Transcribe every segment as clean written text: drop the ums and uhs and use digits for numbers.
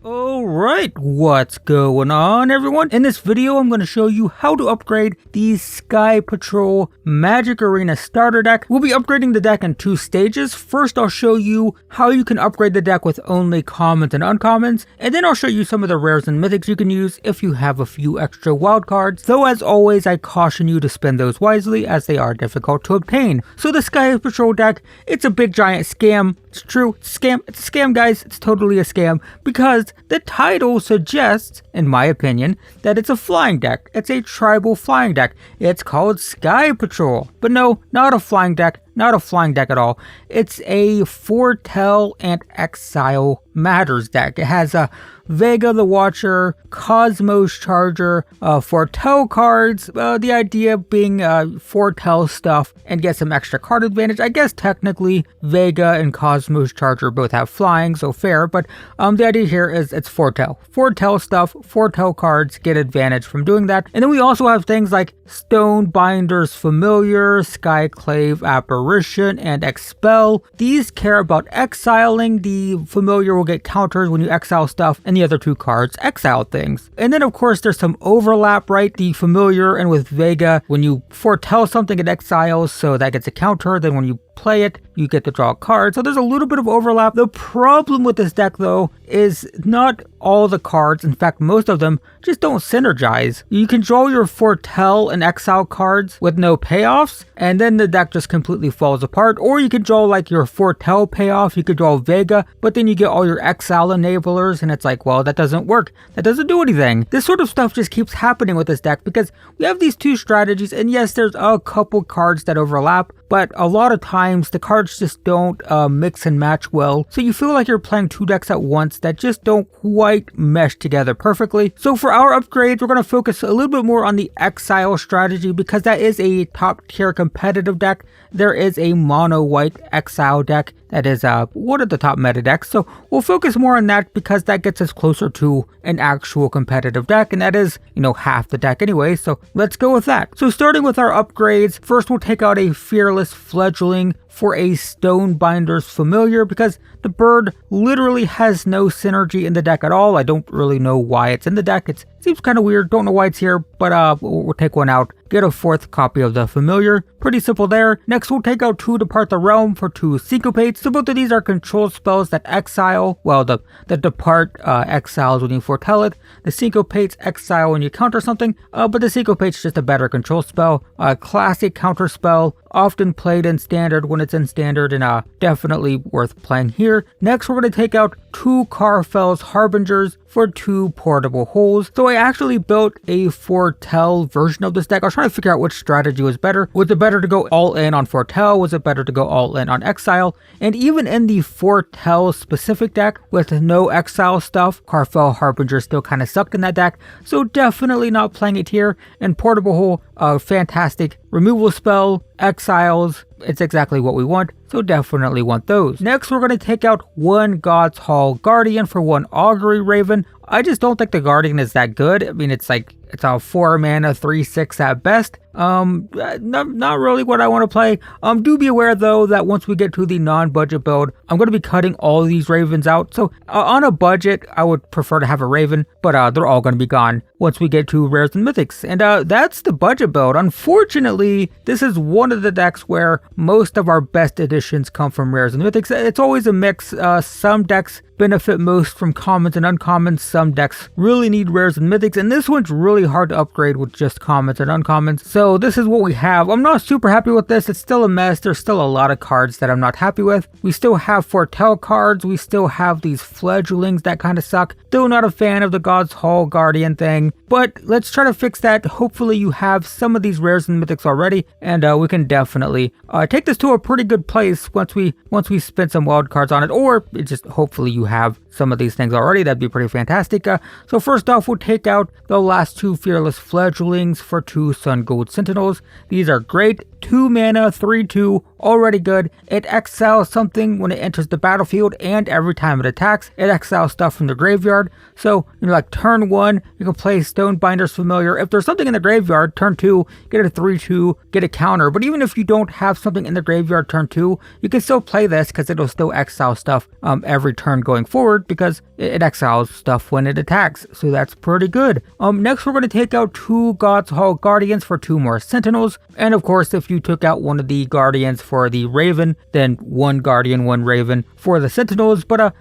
Alright, what's going on everyone? In this video I'm going to show you how to upgrade the Sky Patrol Magic Arena starter deck. We'll be upgrading the deck in two stages. First I'll show you how you can upgrade the deck with only commons and uncommons, and then I'll show you some of the rares and mythics you can use if you have a few extra wild cards. Though as always I caution you to spend those wisely as they are difficult to obtain. So the Sky Patrol deck, it's a big giant scam. It's true, it's a scam. It's a scam, guys. It's totally a scam because the title suggests, in my opinion, that it's a flying deck. It's a tribal flying deck. It's called Sky Patrol. But no, not a flying deck. Not a flying deck at all. It's a Foretell and Exile Matters deck. It has a Vega the Watcher, Cosmos Charger, Foretell cards. The idea being foretell stuff and get some extra card advantage. I guess technically Vega and Cosmos Charger both have flying, so fair. But the idea here is it's foretell. Foretell stuff, foretell cards, get advantage from doing that. And then we also have things like Stonebinder's Familiar, Skyclave Apparition, and Expel. These care about exiling. The Familiar will get counters when you exile stuff, and the other two cards exile things. And then of course there's some overlap, right? The Familiar and with Vega, when you foretell something it exiles, so that gets a counter. Then when you play it, you get to draw a card. So there's a little bit of overlap. The problem with this deck though is not all the cards, in fact most of them just don't synergize. You can draw your foretell and exile cards with no payoffs, and then the deck just completely falls apart. Or you could draw like your foretell payoff, you could draw Vega, but then you get all your exile enablers, and it's like, well, that doesn't work. That doesn't do anything. This sort of stuff just keeps happening with this deck because we have these two strategies, and yes, there's a couple cards that overlap, but a lot of times the cards just don't mix and match well. So you feel like you're playing two decks at once that just don't quite mesh together perfectly. So for our upgrades, we're going to focus a little bit more on the exile strategy because that is a top tier competitive deck. There is a mono white exile deck that is one of the top meta decks. So we'll focus more on that because that gets us closer to an actual competitive deck, and that is, half the deck anyway. So let's go with that. So starting with our upgrades, first we'll take out a Fearless Fledgling for a Stonebinder's Familiar because the bird literally has no synergy in the deck at all. I don't really know why it's in the deck. It seems kind of weird. Don't know why it's here, but we'll take one out. Get a fourth copy of the Familiar. Pretty simple there. Next, we'll take out two Depart the Realm for two Syncopates. So both of these are control spells that exile. Well, the Depart exiles when you foretell it. The Syncopates exile when you counter something. But the Syncopate's just a better control spell. A classic counter spell. Often played in Standard when it's in Standard, and definitely worth playing here. Next, we're going to take out two Carfel's Harbingers for two Portable Holes. So I actually built a foretell version of this deck. I was trying to figure out which strategy was better. Was it better to go all in on foretell? Was it better to go all in on exile? And even in the foretell specific deck with no exile stuff, Carfel Harbinger still kind of sucked in that deck. So definitely not playing it here. And Portable Hole, fantastic removal spell, exiles. It's exactly what we want, so definitely want those. Next, we're going to take out one God's Hall Guardian for one Augury Raven. I just don't think the Guardian is that good. I mean, it's a 4 mana 3/6 at best. Not really what I want to play. Do be aware though that once we get to the non-budget build, I'm going to be cutting all these Ravens out. So on a budget, I would prefer to have a Raven, but they're all going to be gone once we get to rares and mythics. And that's the budget build. Unfortunately, this is one of the decks where most of our best additions come from rares and mythics. It's always a mix. Some decks benefit most from commons and uncommons. Some decks really need rares and mythics, and this one's really hard to upgrade with just commons and uncommons. So this is what we have. I'm not super happy with this. It's still a mess. There's still a lot of cards that I'm not happy with. We still have foretell cards. We still have these fledglings that kind of suck. Still not a fan of the God's Hall Guardian thing, but let's try to fix that. Hopefully you have some of these rares and mythics already, and we can definitely take this to a pretty good place once we spend some wild cards on it, or just hopefully you have some of these things already. That'd be pretty fantastic. So first off, we'll take out the last two Fearless Fledglings for two Sun Gold Sentinels. These are great. 2 mana, 3/2, already good. It exiles something when it enters the battlefield, and every time it attacks, it exiles stuff from the graveyard. So, like turn 1, you can play Stonebinder's Familiar. If there's something in the graveyard, turn 2, get a 3/2, get a counter. But even if you don't have something in the graveyard turn 2, you can still play this because it'll still exile stuff every turn going forward, because it exiles stuff when it attacks. So that's pretty good. Next we're going to take out 2 God's Hall Guardians for 2 more Sentinels. And of course, if you took out one of the Guardians for the Raven, then 1 Guardian, 1 Raven for the Sentinels. But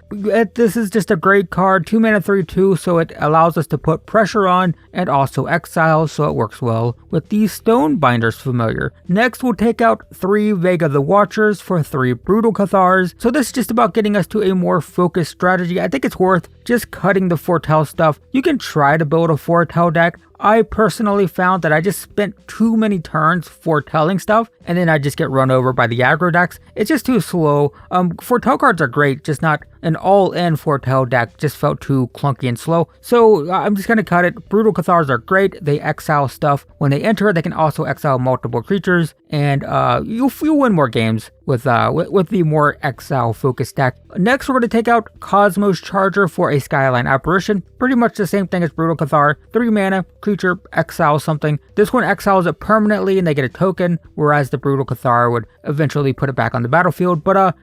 this is just a great card, 2 mana, 3/2, so it allows us to put pressure on and also exile, so it works well with the Stonebinder's Familiar. Next we'll take out 3 Vega the Watchers for 3 Brutal Cathars. So this is just about getting us to a more focused strategy. I think it's worth just cutting the foretell stuff. You can try to build a foretell deck. I personally found that I just spent too many turns foretelling stuff, and then I just get run over by the aggro decks. It's just too slow. Foretell cards are great, just not an all-in foretell deck. Just felt too clunky and slow. So I'm just gonna cut it. Brutal Cathars are great. They exile stuff when they enter. They can also exile multiple creatures, and you'll win more games with the more exile-focused deck. Next, we're going to take out Cosmos Charger for a Skyline Apparition. Pretty much the same thing as Brutal Cathar. 3 mana, creature, exile something. This one exiles it permanently and they get a token, whereas the Brutal Cathar would eventually put it back on the battlefield. But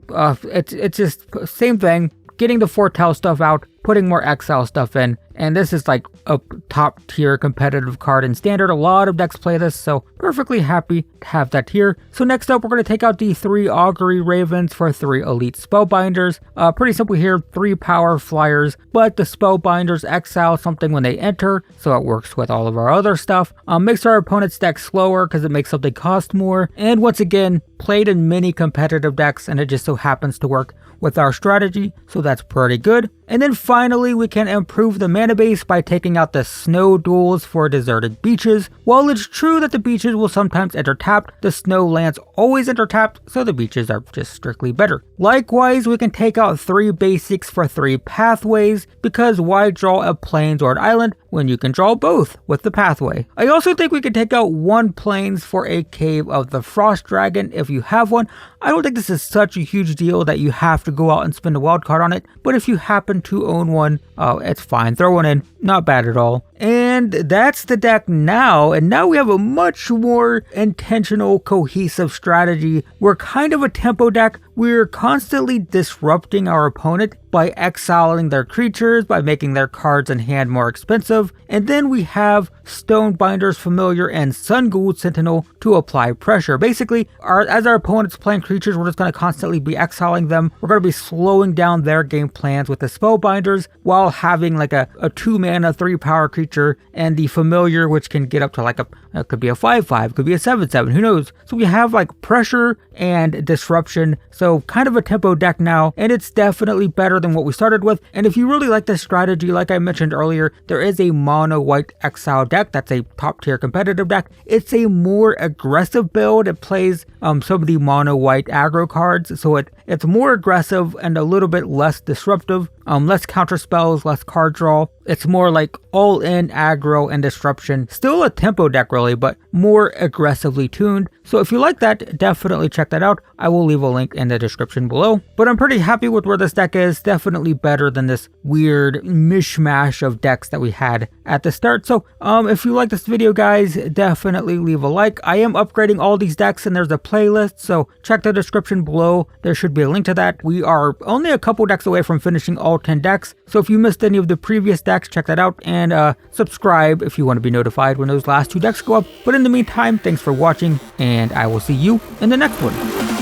it's just same thing. Getting the foretell stuff out, putting more exile stuff in, and this is like a top tier competitive card in Standard. A lot of decks play this, so perfectly happy to have that here. So next up, we're going to take out the 3 Augury Ravens for 3 Elite Spellbinders. Pretty simple here, 3 power flyers, but the Spellbinders exile something when they enter, so it works with all of our other stuff. Makes our opponent's deck slower because it makes something cost more, and once again, played in many competitive decks, and it just so happens to work with our strategy, so that's pretty good. And then finally, we can improve the mana base by taking out the Snow Duels for Deserted Beaches. While it's true that the beaches will sometimes enter tapped, the snow lands always enter tapped, so the beaches are just strictly better. Likewise, we can take out 3 basics for 3 pathways, because why draw a plains or an island when you can draw both with the pathway? I also think we can take out 1 plains for a Cave of the Frost Dragon if you have one. I don't think this is such a huge deal that you have to go out and spend a wild card on it, but if you happen to own one, it's fine. Throw one in, not bad at all. And that's the deck now, and now we have a much more intentional, cohesive strategy. We're kind of a tempo deck. We're constantly disrupting our opponent by exiling their creatures, by making their cards in hand more expensive, and then we have Stonebinder's Familiar and Sun Gould Sentinel to apply pressure. Basically, as our opponent's playing creatures, we're just going to constantly be exiling them. We're going to be slowing down their game plans with the Spellbinders while having like a 2 mana, 3 power creature, and the Familiar, which can get up to like it could be a 5/5, could be a 7/7, who knows? So we have like pressure and disruption, so kind of a tempo deck now, and it's definitely better than what we started with. And if you really like this strategy, like I mentioned earlier, there is a mono white exile deck that's a top tier competitive deck. It's a more aggressive build. It plays some of the mono white aggro cards, so it's more aggressive and a little bit less disruptive. Less counter spells, less card draw. It's more like all in aggro and disruption. Still a tempo deck really, but more aggressively tuned. So if you like that, definitely check that out. I will leave a link in the description below. But I'm pretty happy with where this deck is. Definitely better than this weird mishmash of decks that we had at the start. So if you like this video, guys, definitely leave a like. I am upgrading all these decks and there's a playlist, so check the description below. There should be a link to that. We are only a couple decks away from finishing all 10 decks, so if you missed any of the previous decks, check that out, and subscribe if you want to be notified when those last 2 decks go up. But in the meantime, thanks for watching, and I will see you in the next one.